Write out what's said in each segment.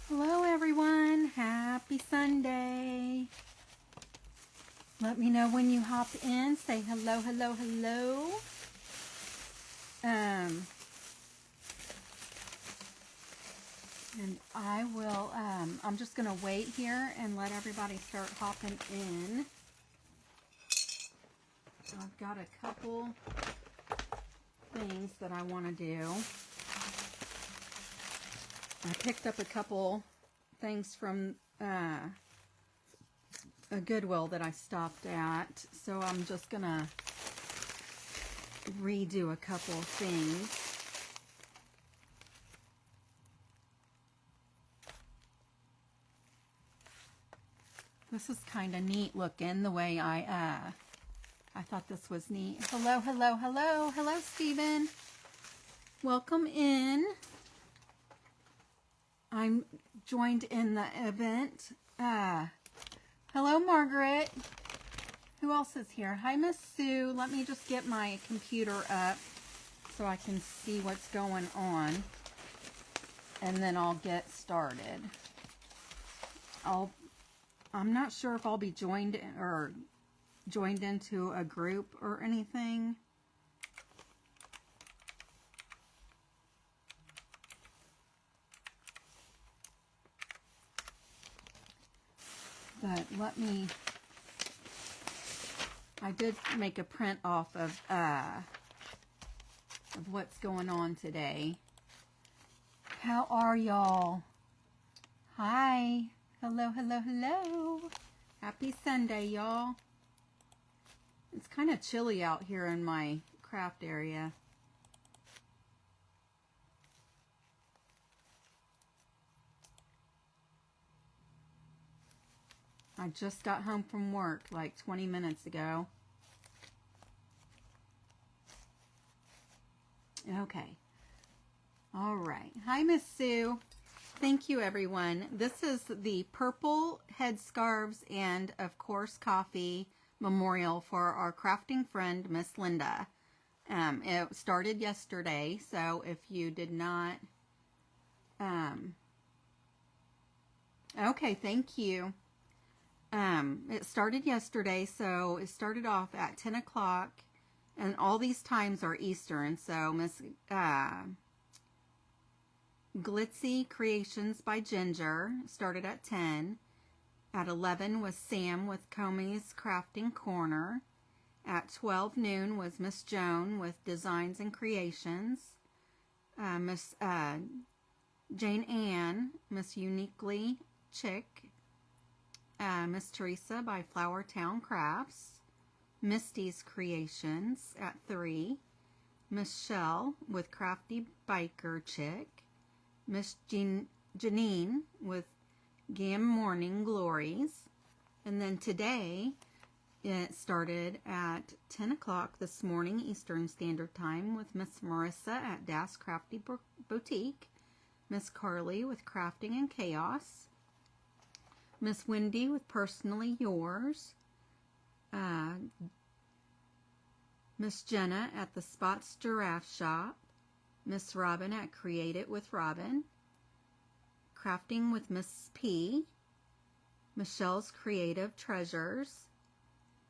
Hello everyone, happy Sunday. Let me know when you hop in. Say hello, hello, hello. And I will, I'm just going to wait here and let everybody start hopping in. I've got a couple things that I want to do. I picked up a couple things from a Goodwill that I stopped at, so I'm just gonna redo a couple of things. This is kind of neat looking, the way I thought this was neat. Hello, hello, hello, hello, Stephen. Welcome in. I'm joined in the event. Hello, Margaret. Who else is here? Hi, Miss Sue. Let me just get my computer up so I can see what's going on, and then I'll get started. I'm not sure if I'll be joined into a group or anything. But I did make a print off of what's going on today. How are y'all? Hi. Hello, hello, hello. Happy Sunday, y'all. It's kind of chilly out here in my craft area. I just got home from work like 20 minutes ago. Okay. All right. Hi, Miss Sue. Thank you, everyone. This is the purple headscarves and, of course, coffee memorial for our crafting friend, Miss Linda. It started yesterday, so if you did not... okay, thank you. It started yesterday, so it started off at 10 o'clock, and all these times are Eastern. So Miss Glitzy Creations by Ginger started at 10. At 11 was Sam with Comey's Crafting Corner. At 12 noon was Miss Joan with Designs and Creations. Miss Jane Ann, Miss Uniquely Chick. Miss Teresa by Flower Town Crafts, Misty's Creations at 3, Miss Shell with Crafty Biker Chick, Miss Janine with Gam Morning Glories, and then today it started at 10 o'clock this morning Eastern Standard Time with Miss Marissa at Das Crafty Boutique, Miss Carly with Crafting and Chaos, Miss Wendy with Personally Yours, Miss Jenna at the Spots Giraffe Shop, Miss Robin at Create It with Robin, Crafting with Miss P, Michelle's Creative Treasures,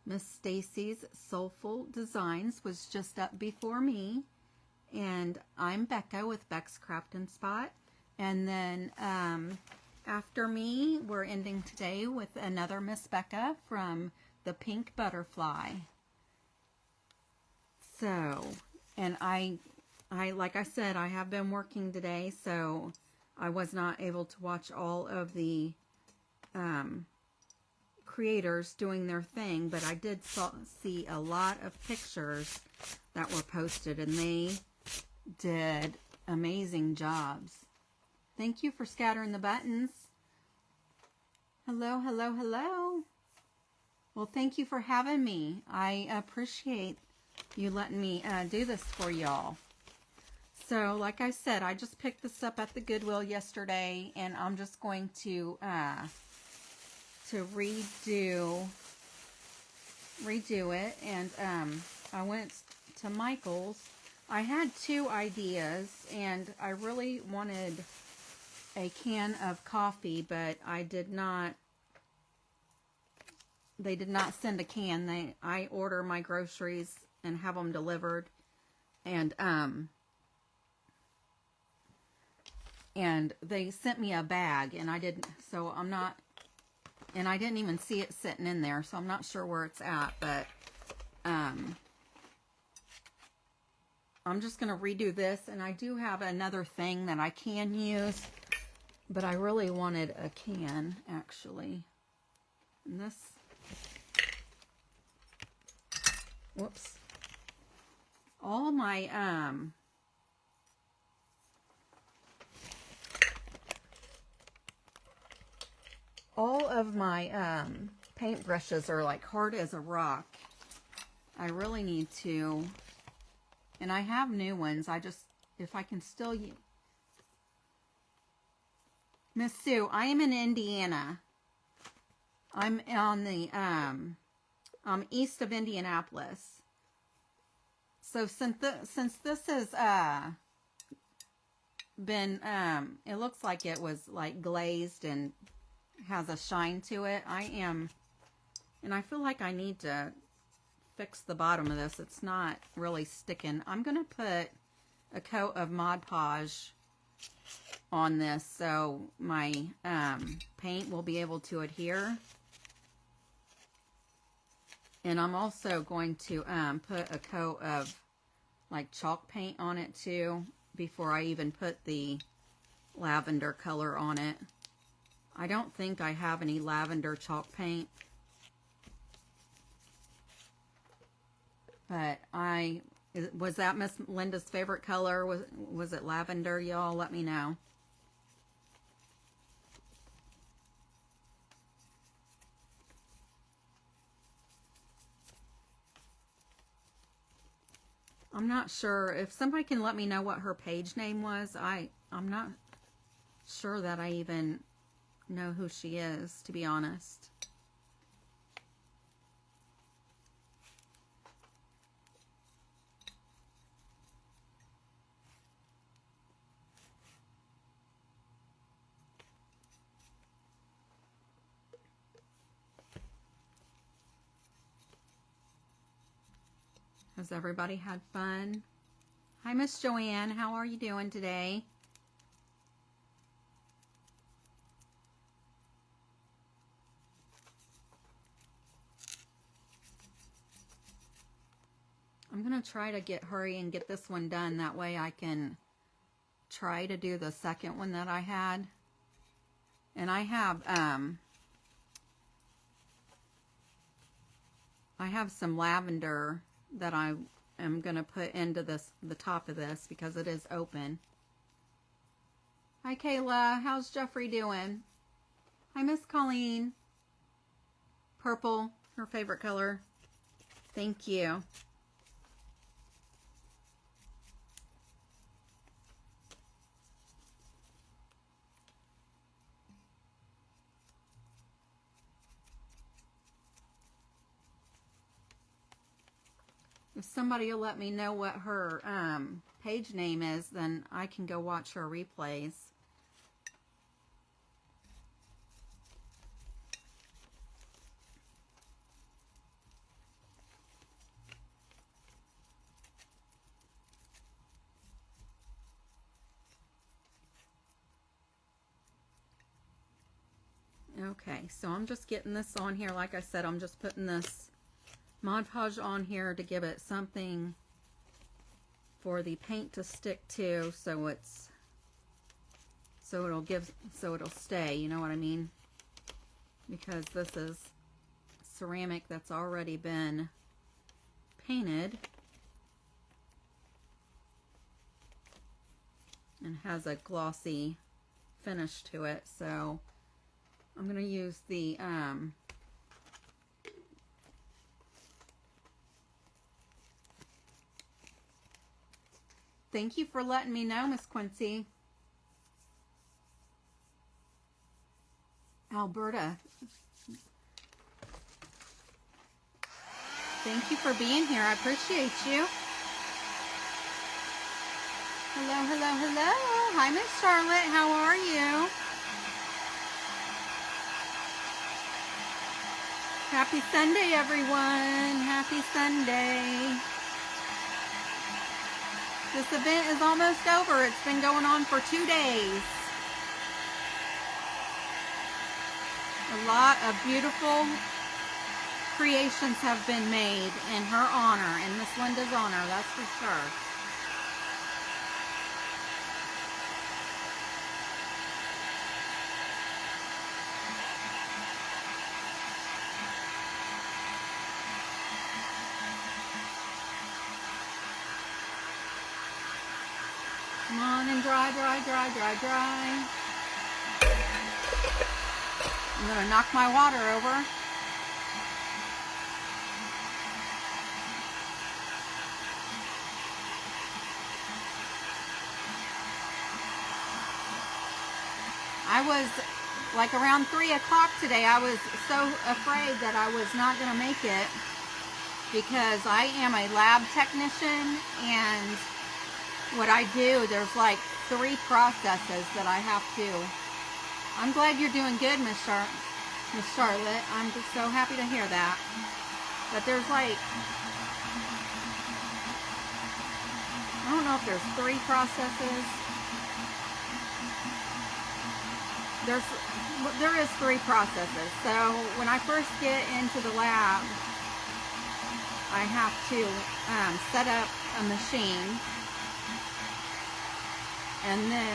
Miss Stacy's Soulful Designs was just up before me, and I'm Becca with Beck's Craft and Spot, and then after me, we're ending today with another Miss Becca from the Pink Butterfly. So, and I like I said, I have been working today, so I was not able to watch all of the creators doing their thing, but I did see a lot of pictures that were posted, and they did amazing jobs. Thank you for scattering the buttons. Hello, hello, hello. Well, thank you for having me. I appreciate you letting me do this for y'all. So, like I said, I just picked this up at the Goodwill yesterday, and I'm just going to redo it. And I went to Michael's. I had two ideas, and I really wanted a can of coffee, but I did not, they did not send a can. I order my groceries and have them delivered. And they sent me a bag, and I didn't, so I'm not, and I didn't even see it sitting in there, so I'm not sure where it's at, but I'm just going to redo this, and I do have another thing that I can use, but I really wanted a can, actually. And this, whoops, all my, all of my paint brushes are like hard as a rock. I really need to, and I have new ones. I just, if I can still use. Miss Sue, I am in Indiana. I'm on the east of Indianapolis. So since this has been it looks like it was like glazed and has a shine to it. And I feel like I need to fix the bottom of this. It's not really sticking. I'm going to put a coat of Mod Podge on this so my paint will be able to adhere. And I'm also going to put a coat of like chalk paint on it too before I even put the lavender color on it. I don't think I have any lavender chalk paint. But was that Miss Linda's favorite color? Was it lavender? Y'all let me know. I'm not sure. If somebody can let me know what her page name was, I'm not sure that I even know who she is, to be honest. Has everybody had fun? Hi, Miss Joanne. How are you doing today? I'm going to try to hurry and get this one done. That way I can try to do the second one that I had. And I have some lavender that I am going to put into the top of this because it is open. Hi, Kayla. How's Jeffrey doing? Hi, Miss Colleen. Purple, her favorite color. Thank you. If somebody will let me know what her page name is, then I can go watch her replays. Okay, so I'm just getting this on here. Like I said, I'm just putting this Mod Podge on here to give it something for the paint to stick to, so it'll stay, you know what I mean? Because this is ceramic that's already been painted and has a glossy finish to it, so I'm going to use the thank you for letting me know, Miss Quincy. Alberta. Thank you for being here. I appreciate you. Hello, hello, hello. Hi, Miss Charlotte. How are you? Happy Sunday, everyone. Happy Sunday. This event is almost over. It's been going on for 2 days. A lot of beautiful creations have been made in her honor, in Miss Linda's honor, that's for sure. Come on and dry, dry, dry, dry, dry. I'm going to knock my water over. I was, like around 3 o'clock today, I was so afraid that I was not going to make it because I am a lab technician, and what I do, there's like 3 processes that I have to. I'm glad you're doing good, Miss Charlotte. I'm just so happy to hear that. But there's like, I don't know if there's 3 processes. There is 3 processes. So when I first get into the lab, I have to set up a machine, and then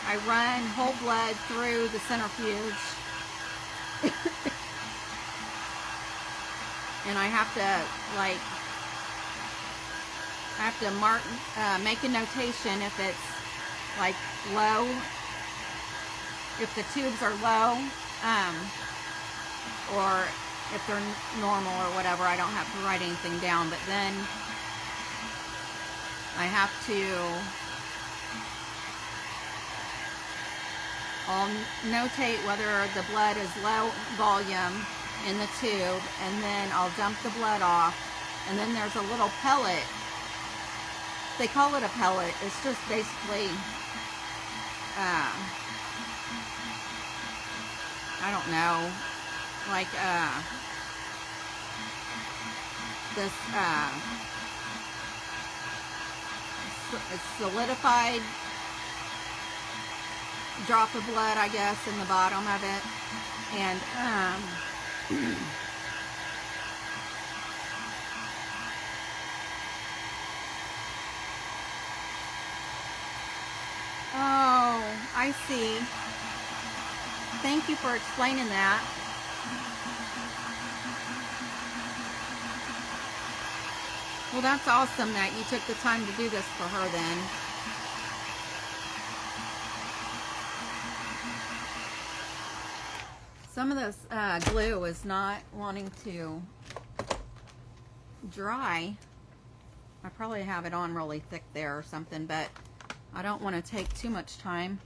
I run whole blood through the centrifuge, and I have to mark, make a notation if it's like low. If the tubes are low, or if they're normal or whatever, I don't have to write anything down. But then I have to, I'll notate whether the blood is low volume in the tube, and then I'll dump the blood off. And then there's a little pellet. They call it a pellet. It's just basically, I don't know, like this solidified drop of blood, I guess, in the bottom of it. And oh, I see. Thank you for explaining that. Well, that's awesome that you took the time to do this for her then. Some of this glue is not wanting to dry. I probably have it on really thick there or something, but I don't want to take too much time.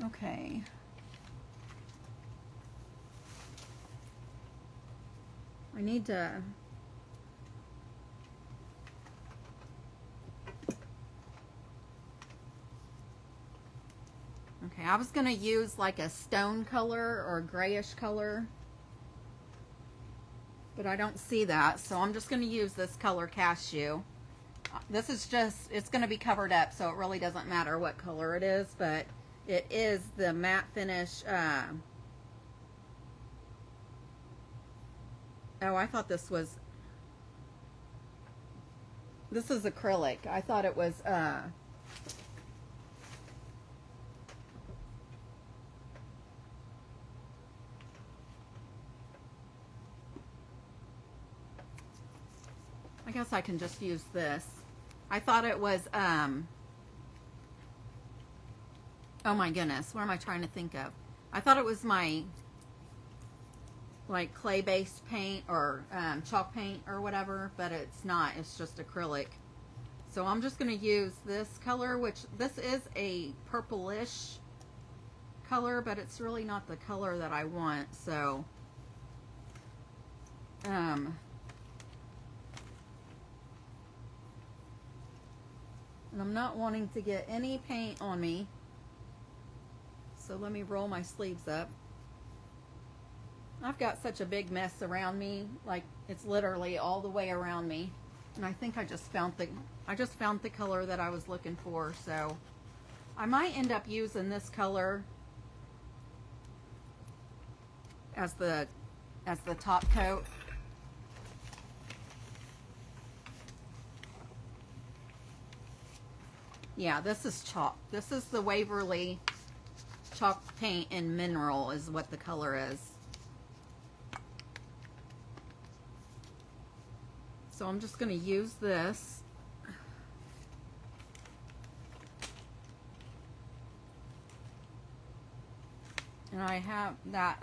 Okay. I need to okay, I was gonna use like a stone color or a grayish color, but I don't see that, so I'm just gonna use this color cashew. This is just, it's gonna be covered up, so it really doesn't matter what color it is, but it is the matte finish. Oh, I thought this is acrylic. I thought it was I guess I can just use this. I thought it was oh my goodness, what am I trying to think of? I thought it was my like clay-based paint or chalk paint or whatever, but it's not. It's just acrylic. So I'm just going to use this color, which this is a purplish color, but it's really not the color that I want. So And I'm not wanting to get any paint on me. So let me roll my sleeves up. I've got such a big mess around me, like it's literally all the way around me. And I think I just found the color that I was looking for, so I might end up using this color as the top coat. Yeah, this is chalk. This is the Waverly chalk paint in mineral is what the color is. So I'm just going to use this. And I have that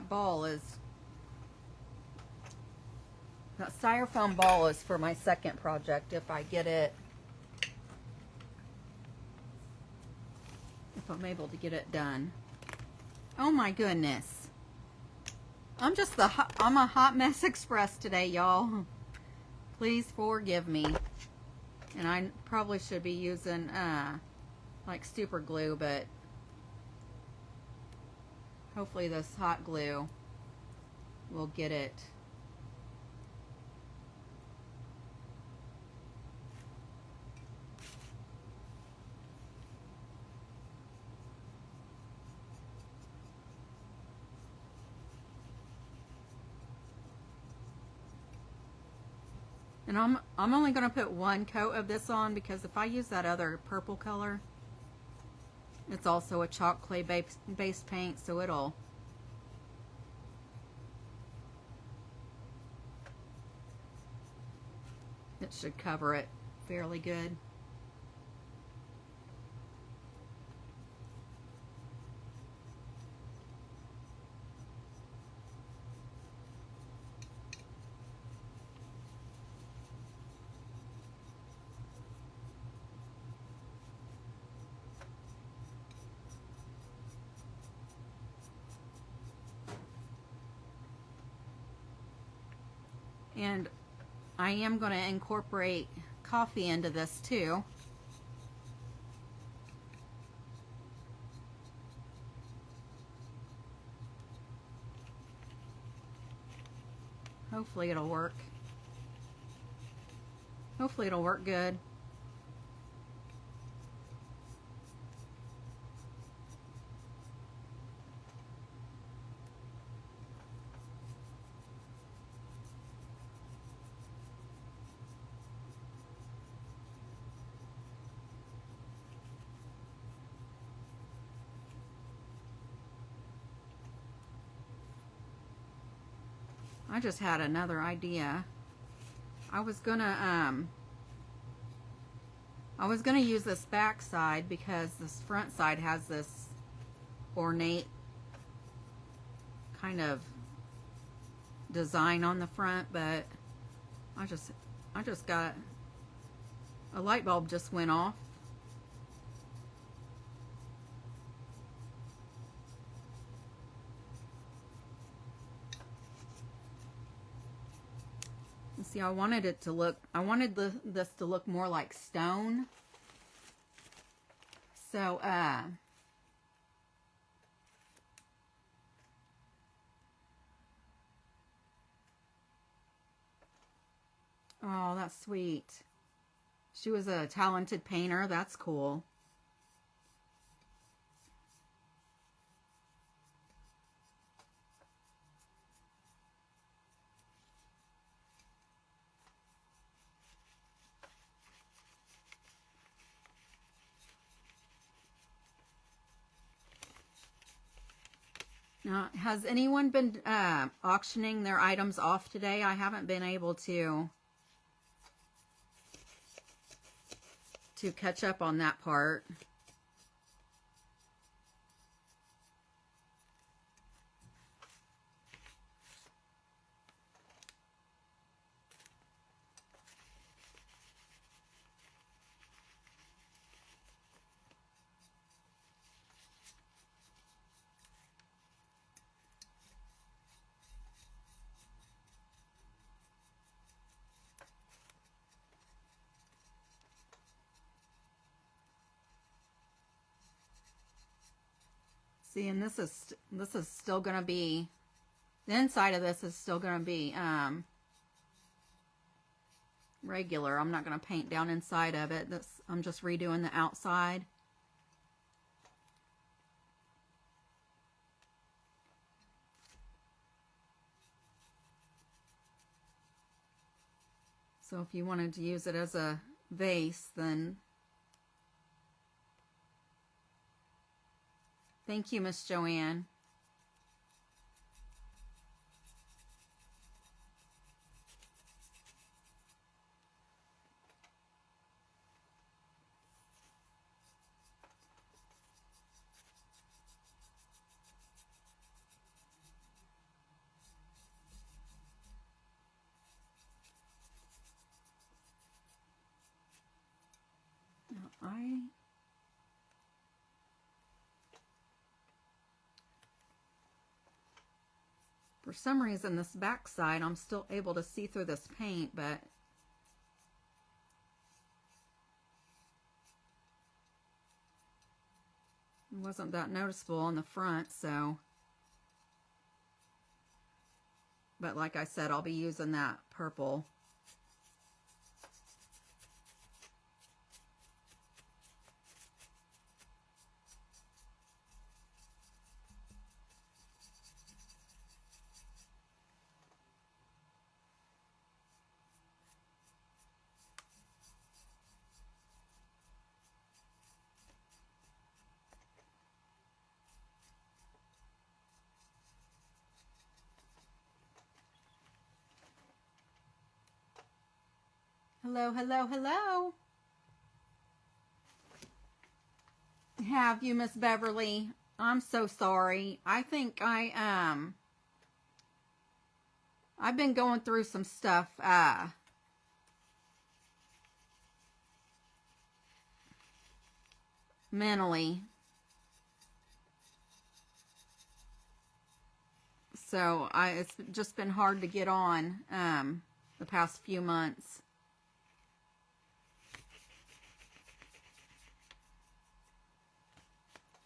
ball is, that styrofoam ball is for my second project if I get it, if I'm able to get it done. Oh my goodness. I'm a hot mess express today, y'all. Please forgive me. And I probably should be using like super glue, but hopefully this hot glue will get it. And I'm only going to put one coat of this on because if I use that other purple color, it's also a chalk clay based paint, so it should cover it fairly good. And I am going to incorporate coffee into this too. Hopefully it'll work. Hopefully it'll work good. I just had another idea. I was gonna use this back side because this front side has this ornate kind of design on the front, but I just got a light bulb just went off. See, I wanted this to look more like stone. So, oh, that's sweet. She was a talented painter. That's cool. Now, has anyone been auctioning their items off today? I haven't been able to catch up on that part. See, and this is still going to be, the inside of this is still going to be regular. I'm not going to paint down inside of it. I'm just redoing the outside. So if you wanted to use it as a vase, then thank you, Miss Joanne. For some reason, this back side, I'm still able to see through this paint, but it wasn't that noticeable on the front, so. But like I said, I'll be using that purple. Hello, hello, hello. Have you, Miss Beverly? I'm so sorry. I think I've been going through some stuff mentally. So it's just been hard to get on the past few months.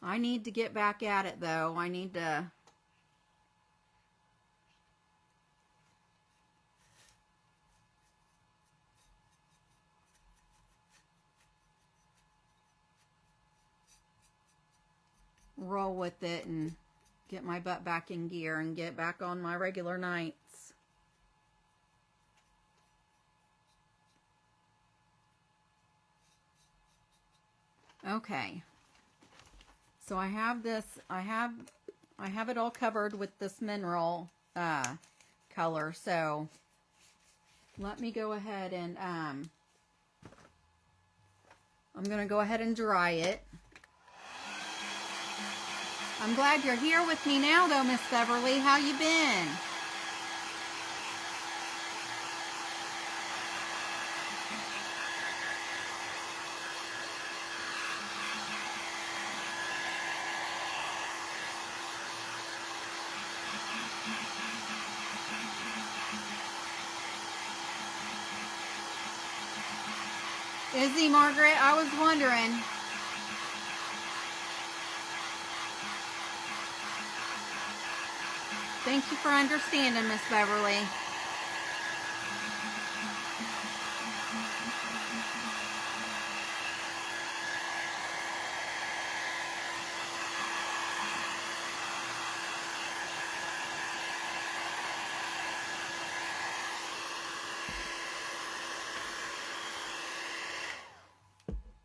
I need to get back at it, though. I need to roll with it and get my butt back in gear and get back on my regular nights. Okay. So I have this, I have it all covered with this mineral color. So let me go ahead and I'm going to go ahead and dry it. I'm glad you're here with me now though, Miss Beverly. How you been? Izzy, Margaret, I was wondering. Thank you for understanding, Miss Beverly.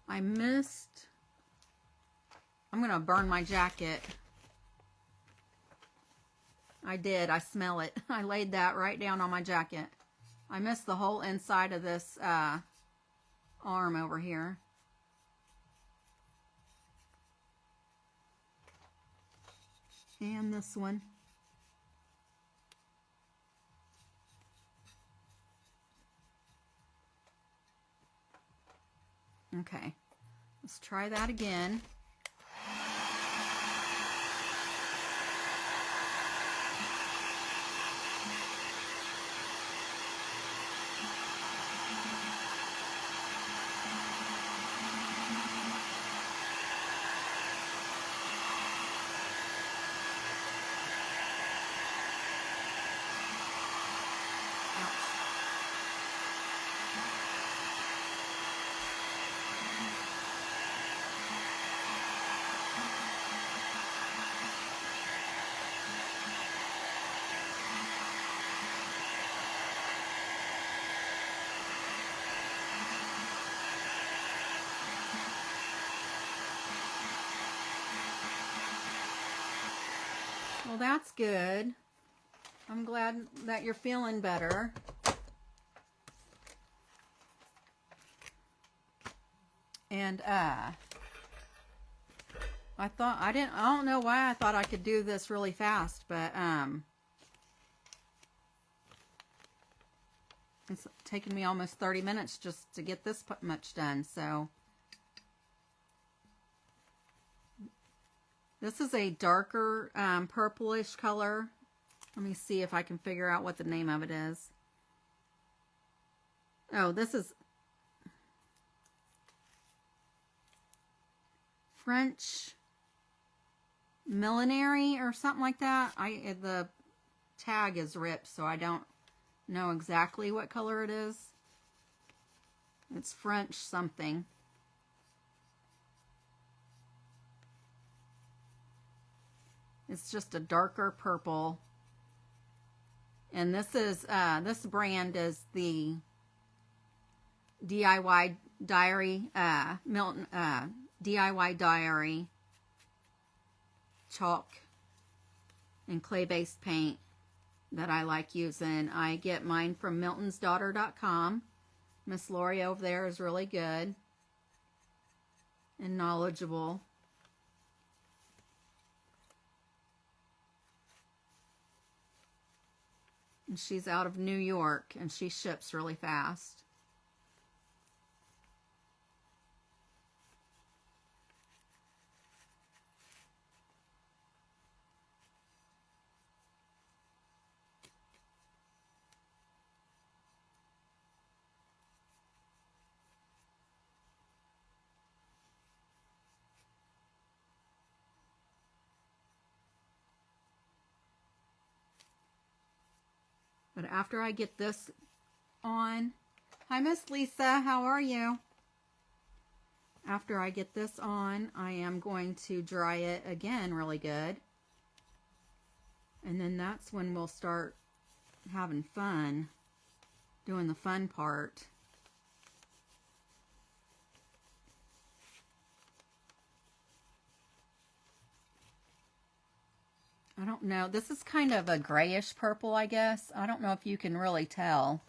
I missed. I'm going to burn my jacket. I did. I smell it. I laid that right down on my jacket. I missed the whole inside of this arm over here. And this one. Okay. Let's try that again. Well, that's good. I'm glad that you're feeling better. And I don't know why I thought I could do this really fast, but it's taken me almost 30 minutes just to get this much done. So this is a darker purplish color. Let me see if I can figure out what the name of it is. Oh, this is French Millinery or something like that. The tag is ripped, so I don't know exactly what color it is. It's French something. It's just a darker purple. And this is this brand is the DIY Diary Milton DIY Diary chalk and clay-based paint that I like using. I get mine from miltonsdaughter.com. Miss Lori over there is really good and knowledgeable. And she's out of New York, and she ships really fast. But after I get this on, hi Miss Lisa, how are you? After I get this on, I am going to dry it again really good. And then that's when we'll start having fun, doing the fun part. I don't know. This is kind of a grayish purple, I guess. I don't know if you can really tell.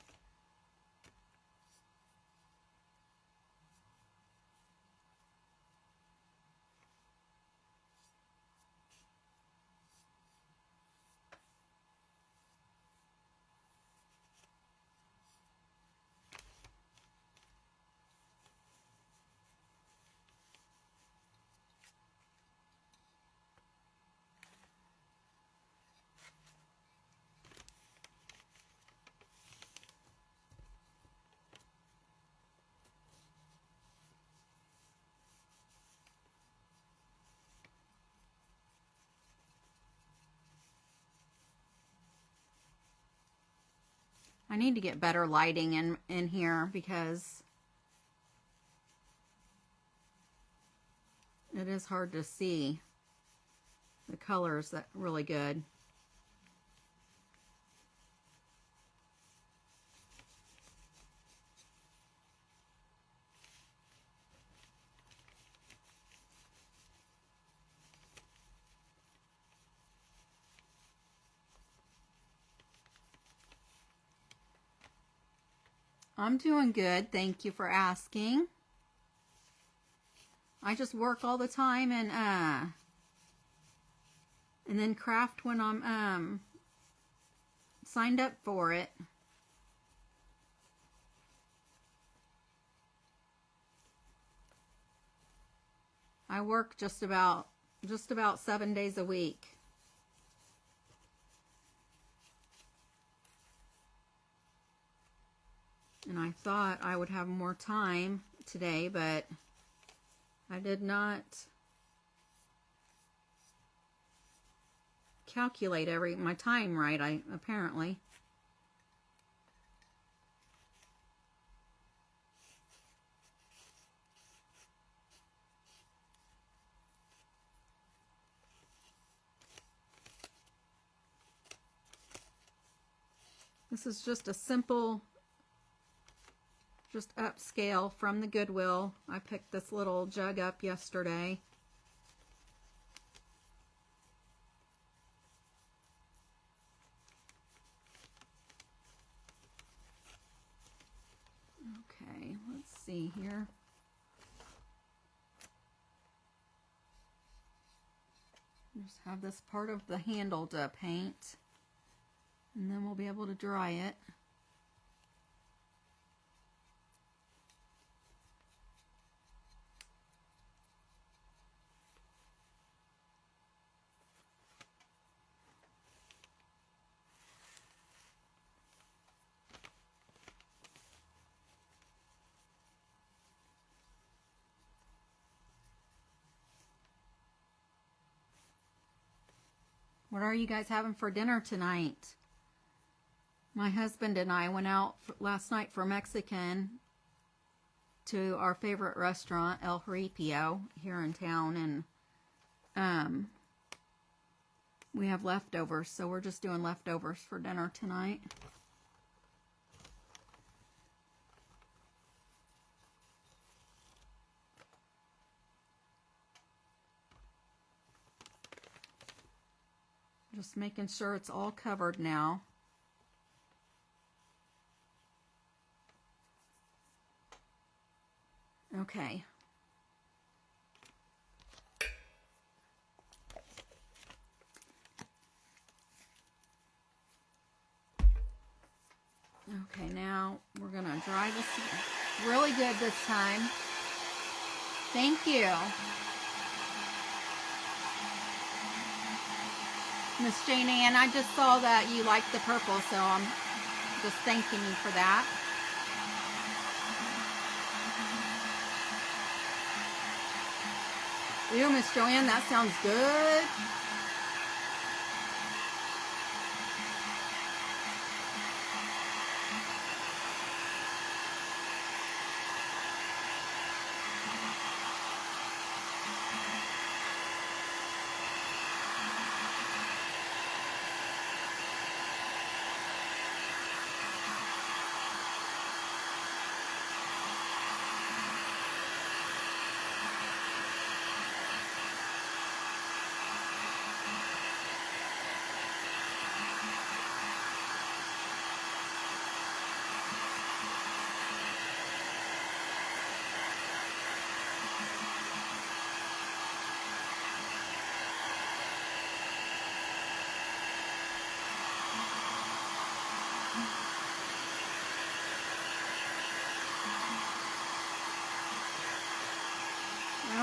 I need to get better lighting in here because it is hard to see the colors that really good. I'm doing good. Thank you for asking. I just work all the time and then craft when I'm signed up for it. I work just about 7 days a week. And I thought I would have more time today, but I did not calculate my time right, apparently. This is just a simple, just upscale from the Goodwill. I picked this little jug up yesterday. see here. Just have this part of the handle to paint, and then we'll be able to dry it. What are you guys having for dinner tonight? My husband and I went out last night for Mexican to our favorite restaurant, El Jaripeo, here in town, and we have leftovers, so we're just doing leftovers for dinner tonight. Just making sure it's all covered now. Okay. Okay, now we're going to dry this really good this time. Thank you. Miss Jane Ann, I just saw that you liked the purple, so I'm just thanking you for that. Ew, Miss Joanne, that sounds good.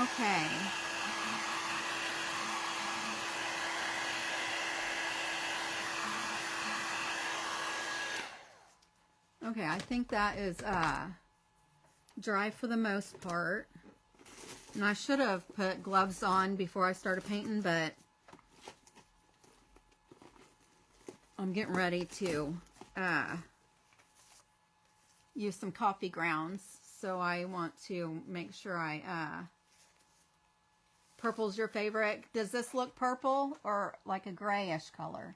Okay. Okay, I think that is dry for the most part. And I should have put gloves on before I started painting, but I'm getting ready to use some coffee grounds. So I want to make sure purple's your favorite. Does this look purple or like a grayish color?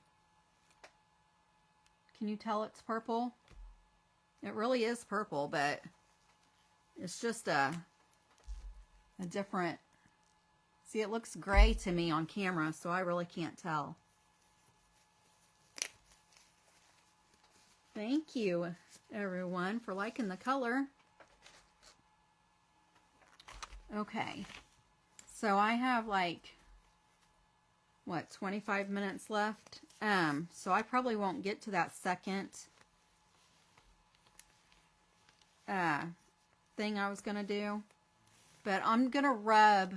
Can you tell it's purple? It really is purple, but it's just a different... See, it looks gray to me on camera, so I really can't tell. Thank you, everyone, for liking the color. Okay. So I have like, what, 25 minutes left? So I probably won't get to that second thing I was going to do. But I'm going to rub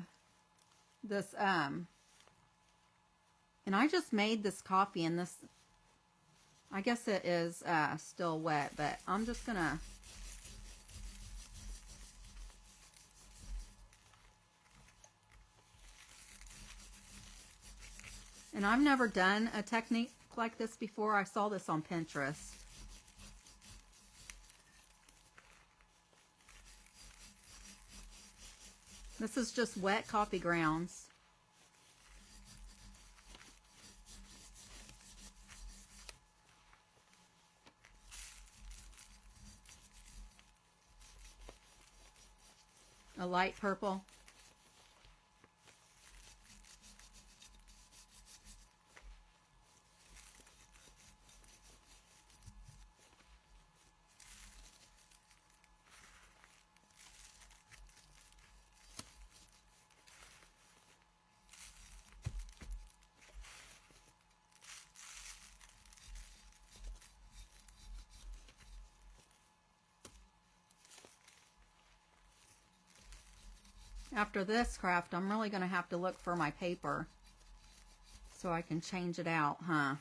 this, and I just made this coffee, and this, I guess it is still wet, but I'm just going to and I've never done a technique like this before. I saw this on Pinterest. This is just wet coffee grounds. A light purple. After this craft, I'm really going to have to look for my paper so I can change it out, huh?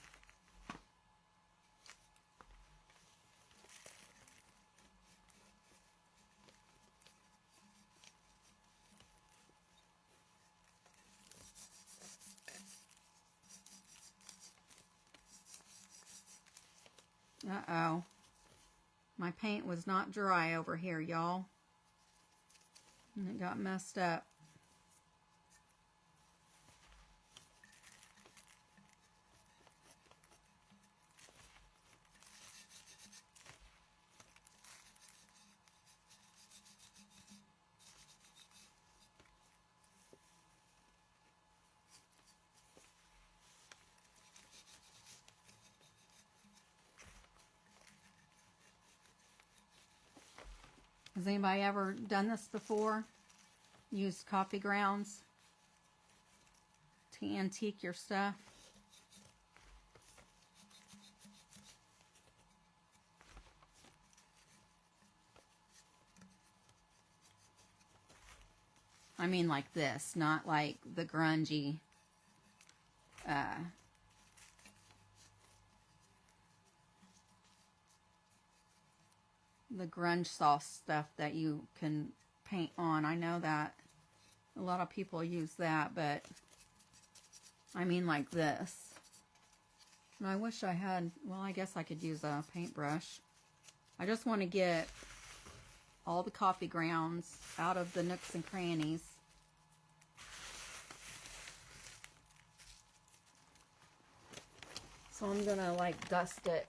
Uh-oh. My paint was not dry over here, y'all. And it got messed up. Has anybody ever done this before? Used coffee grounds to antique your stuff? I mean like this, not like the grungy, the grunge sauce stuff that you can paint on. I know that a lot of people use that, but I mean like this. And I wish I had, well, I guess I could use a paintbrush. I just want to get all the coffee grounds out of the nooks and crannies. So I'm gonna like dust it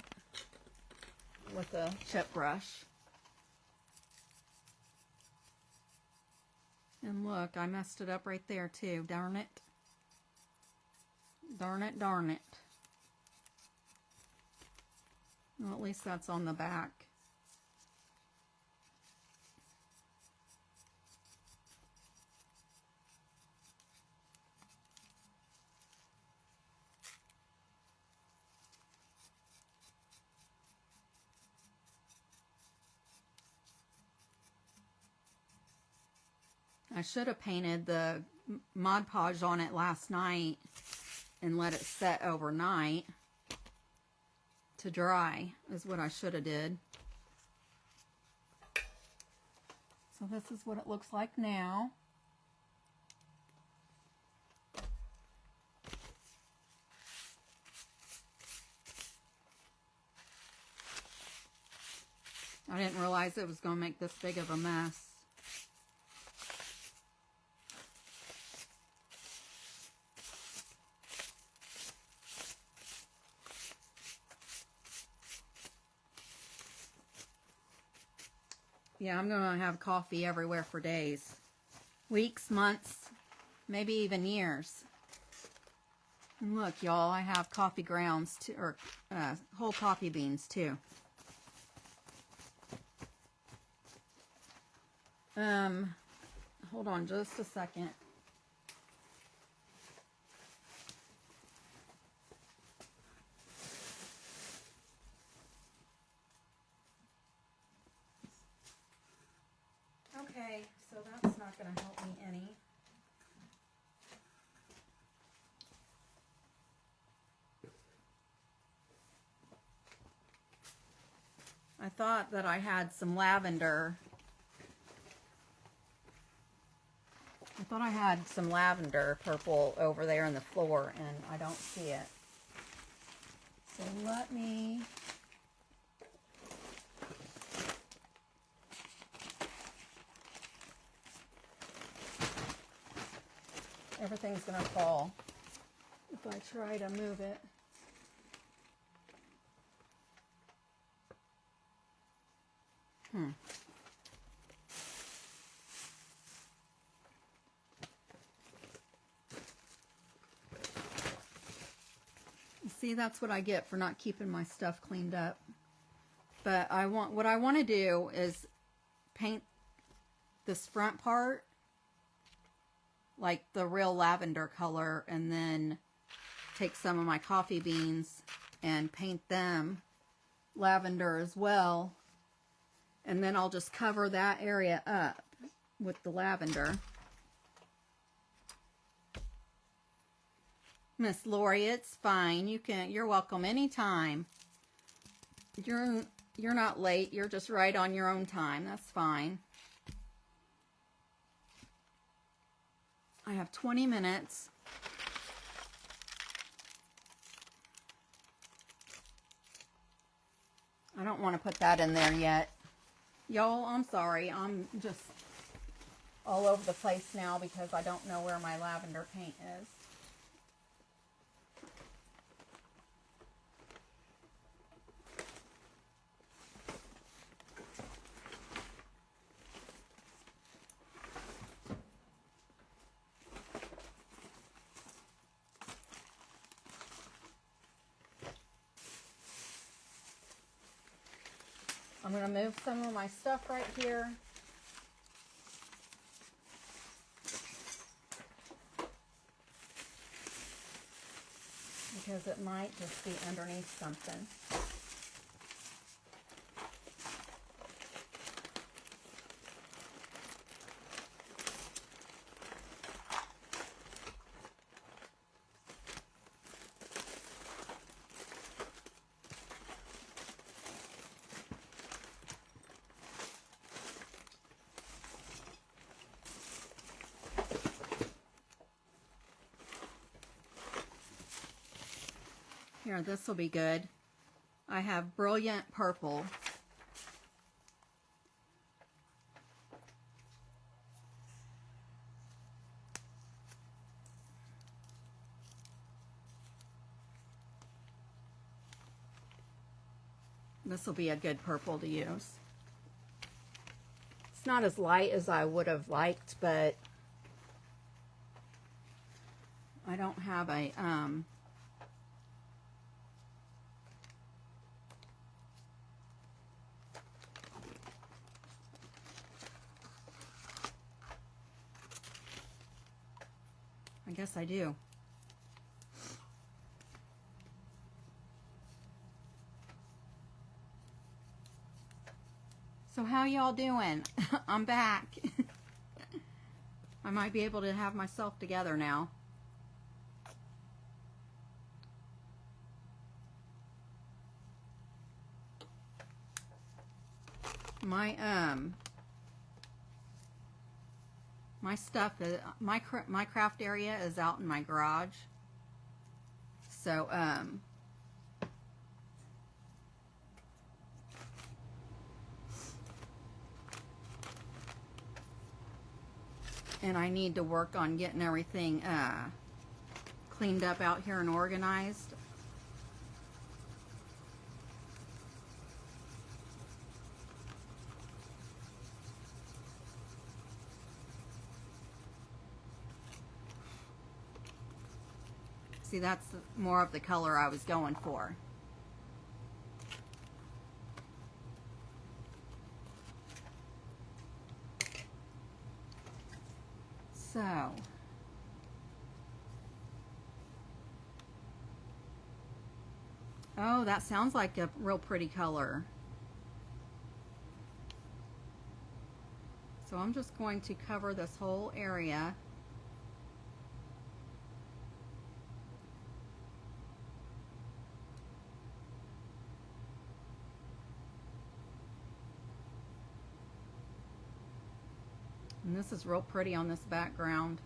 with a chip brush. And look, I messed it up right there too. Darn it. Darn it, darn it. Well, at least that's on the back. I should have painted the Mod Podge on it last night and let it set overnight to dry, is what I should have did. So this is what it looks like now. I didn't realize it was going to make this big of a mess. Yeah, I'm going to have coffee everywhere for days. Weeks, months, maybe even years. And look, y'all, I have coffee grounds, too, or whole coffee beans, too. Hold on just a second. Okay, so that's not going to help me any. I thought that I had some lavender. I thought I had some lavender purple over there on the floor, and I don't see it. So let me... Everything's going to fall if I try to move it. See, that's what I get for not keeping my stuff cleaned up. But what I want to do is paint this front part like the real lavender color, and then take some of my coffee beans and paint them lavender as well. And then I'll just cover that area up with the lavender. Miss Lori, it's fine. You're welcome anytime. You're not late. You're just right on your own time. That's fine. I have 20 minutes. I don't want to put that in there yet. Y'all, I'm sorry. I'm just all over the place now because I don't know where my lavender paint is. I'm going to move some of my stuff right here. Because it might just be underneath something. Here, this will be good. I have Brilliant Purple. This will be a good purple to use. It's not as light as I would have liked, but I don't have a I guess I do. So how y'all doing? I'm back. I might be able to have myself together now. My stuff is my craft area is out in my garage. So and I need to work on getting everything cleaned up out here and organized. See, that's more of the color I was going for. So, oh, that sounds like a real pretty color. So I'm just going to cover this whole area. And this is real pretty on this background.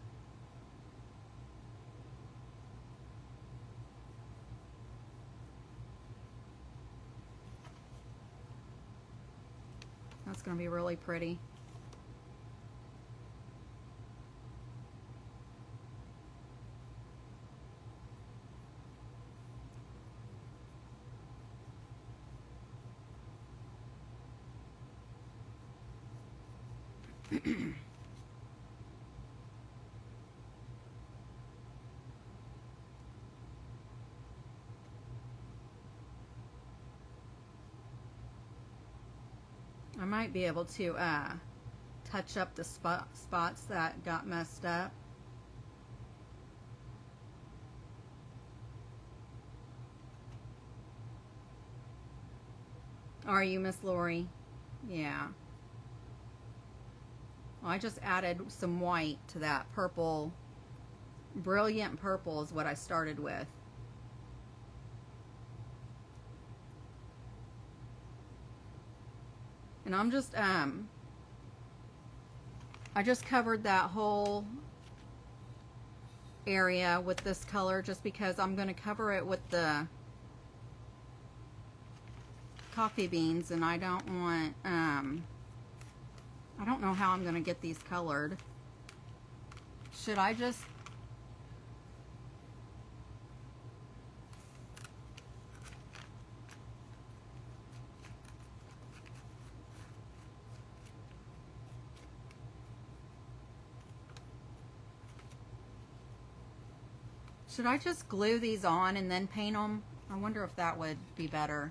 That's going to be really pretty. I might be able to touch up the spots that got messed up. Are you, Miss Lori? Yeah. Well, I just added some white to that purple Brilliant Purple is what I started with. And I'm just, I just covered that whole area with this color just because I'm going to cover it with the coffee beans, and I don't want, I don't know how I'm going to get these colored. Should I just glue these on and then paint them? I wonder if that would be better.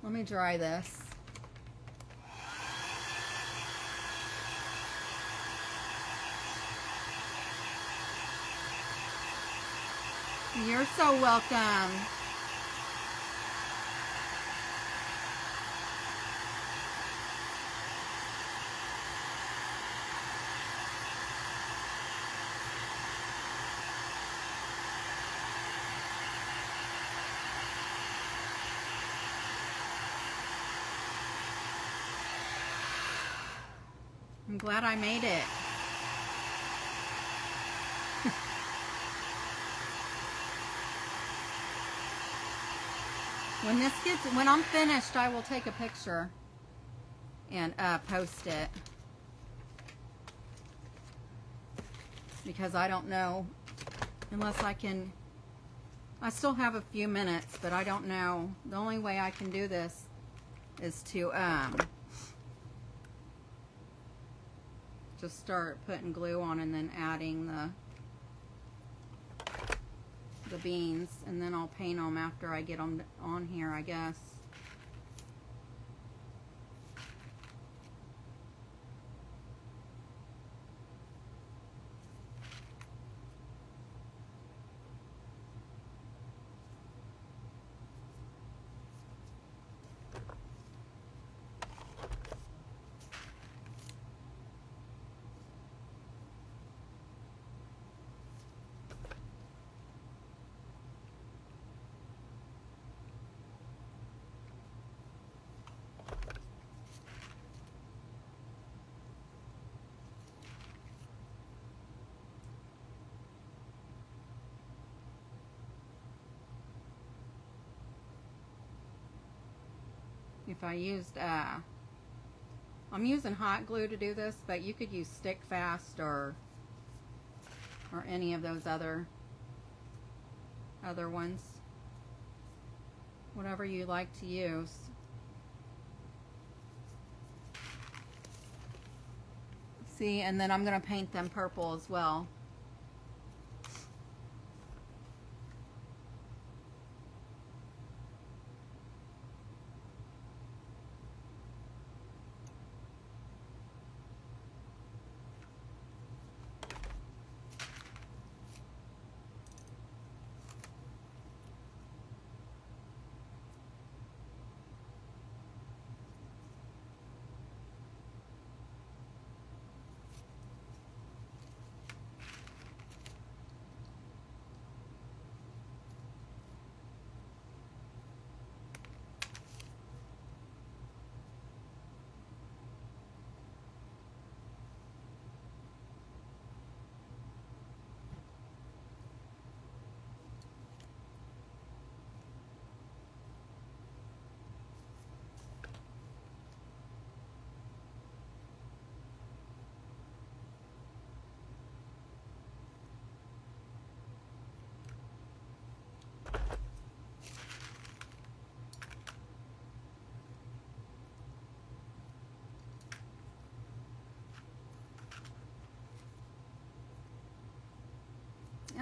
Let me dry this. You're so welcome. I'm glad I made it. When I'm finished, I will take a picture and post it, because I don't know unless I still have a few minutes, but I don't know. The only way I can do this is to just start putting glue on and then adding the beans, and then I'll paint them after I get them on here, I guess. If I used, I'm using hot glue to do this, but you could use Stick Fast or any of those other ones, whatever you like to use. See, and then I'm going to paint them purple as well.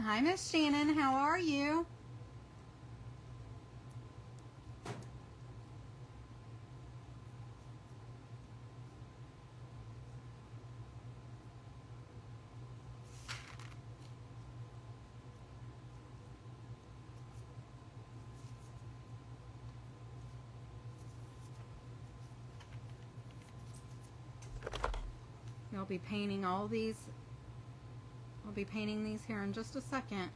Hi, Miss Shannon. How are you? I'll be painting all these. I'll be painting these here in just a second.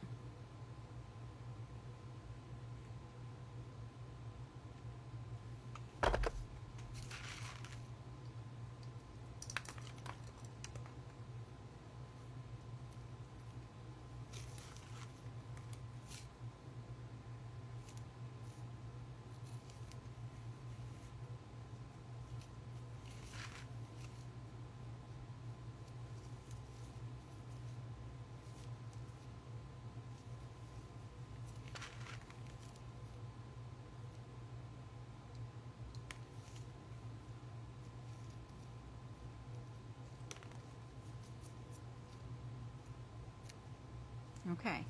Okay.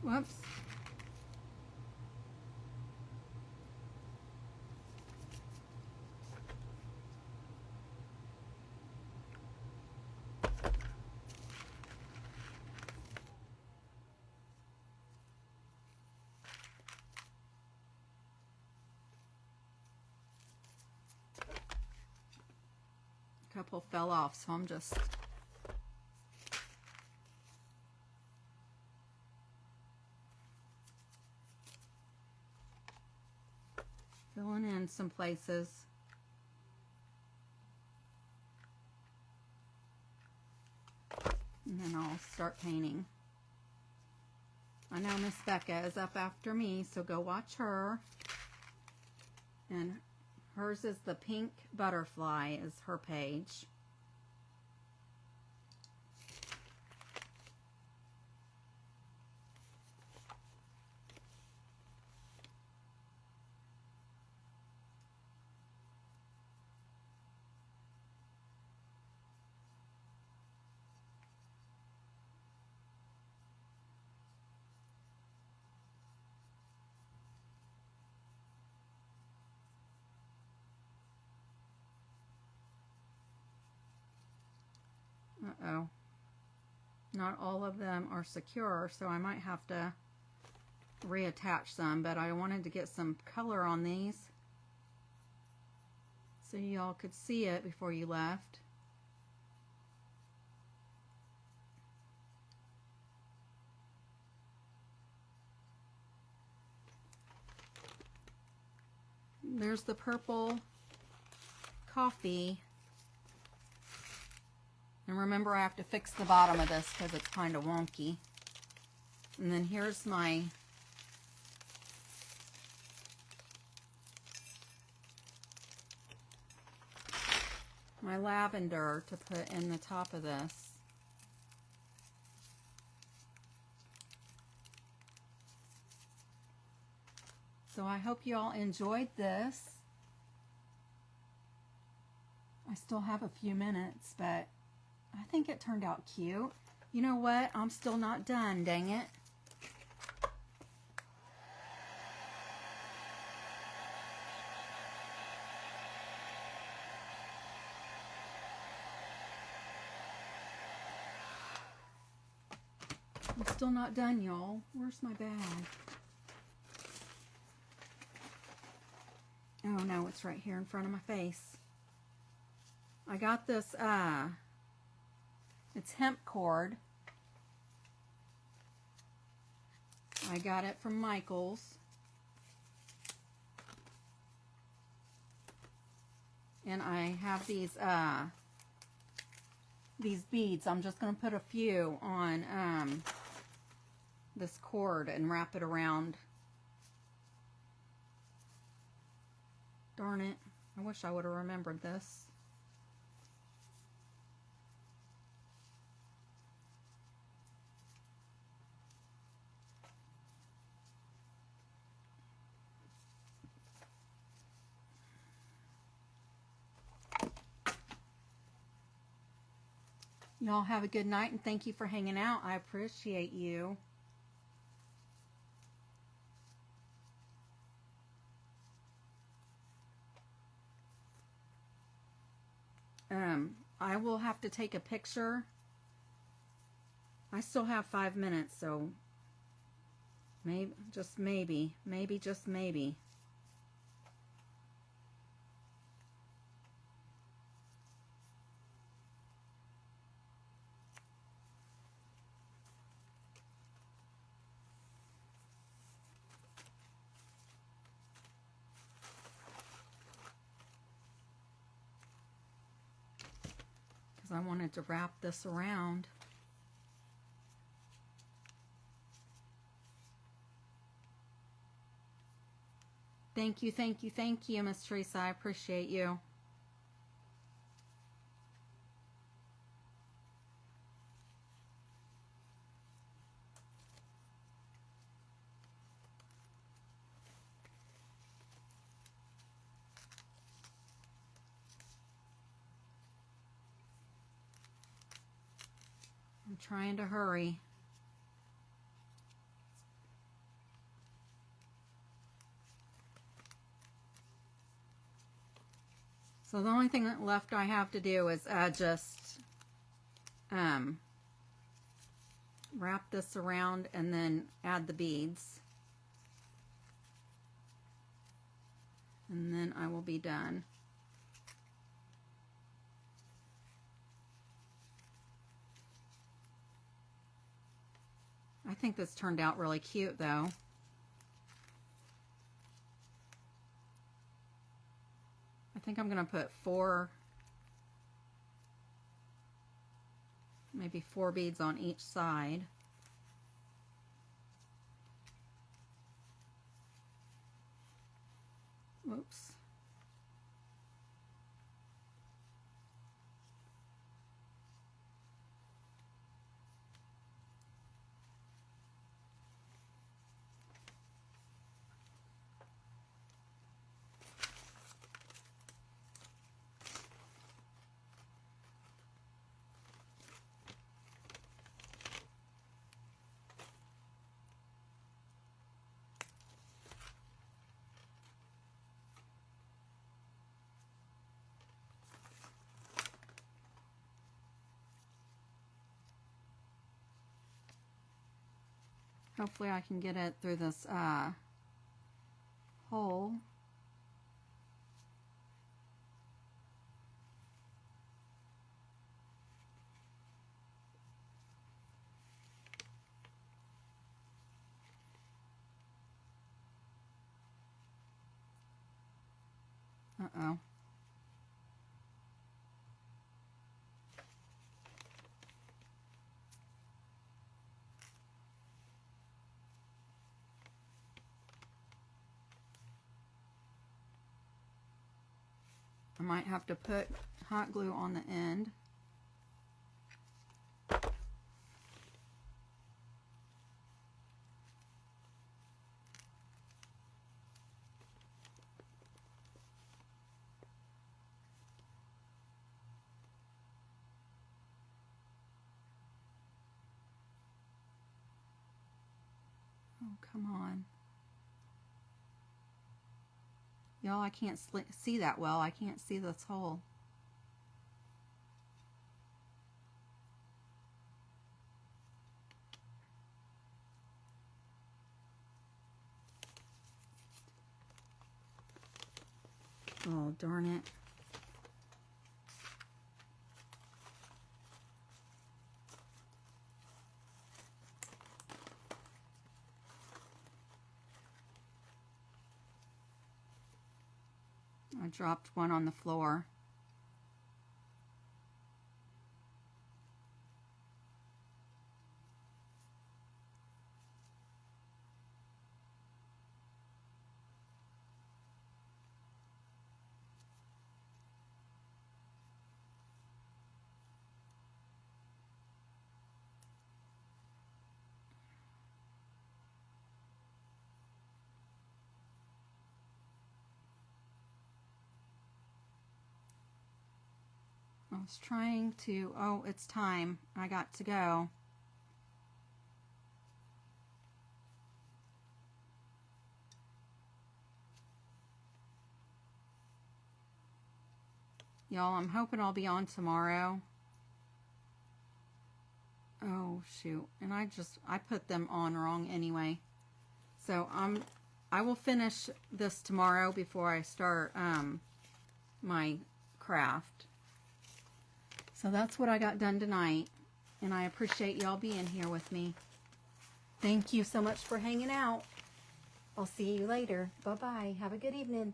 Whoops. A couple fell off, so I'm just filling in some places. And then I'll start painting. I know Miss Becca is up after me, so go watch her. And hers is the Pink Butterfly is her page. Uh-oh. Not all of them are secure, so I might have to reattach some, but I wanted to get some color on these so y'all could see it before you left. There's the purple coffee. And remember, I have to fix the bottom of this because it's kind of wonky. And then here's my lavender to put in the top of this. So I hope you all enjoyed this. I still have a few minutes, but I think it turned out cute. You know what? I'm still not done, dang it. I'm still not done, y'all. Where's my bag? Oh no, it's right here in front of my face. I got this, it's hemp cord. I got it from Michael's. And I have these beads. I'm just going to put a few on this cord and wrap it around. Darn it. I wish I would have remembered this. Y'all have a good night and thank you for hanging out. I appreciate you. I will have to take a picture. I still have 5 minutes, so maybe, just maybe, just maybe. I wanted to wrap this around. Thank you, thank you, thank you, Miss Teresa. I appreciate you. I'm trying to hurry. So the only thing left I have to do is just wrap this around and then add the beads. And then I will be done. I think this turned out really cute though. I think I'm going to put maybe four beads on each side. Whoops. Hopefully I can get it through this hole. Uh-oh. I might have to put hot glue on the end. Oh, come on. Y'all, I can't see that well. I can't see this hole. Oh, darn it. I dropped one on the floor. I was trying to, oh, it's time. I got to go. Y'all, I'm hoping I'll be on tomorrow. Oh, shoot. And I put them on wrong anyway. So I will finish this tomorrow before I start my craft. So that's what I got done tonight. And I appreciate y'all being here with me. Thank you so much for hanging out. I'll see you later. Bye-bye. Have a good evening.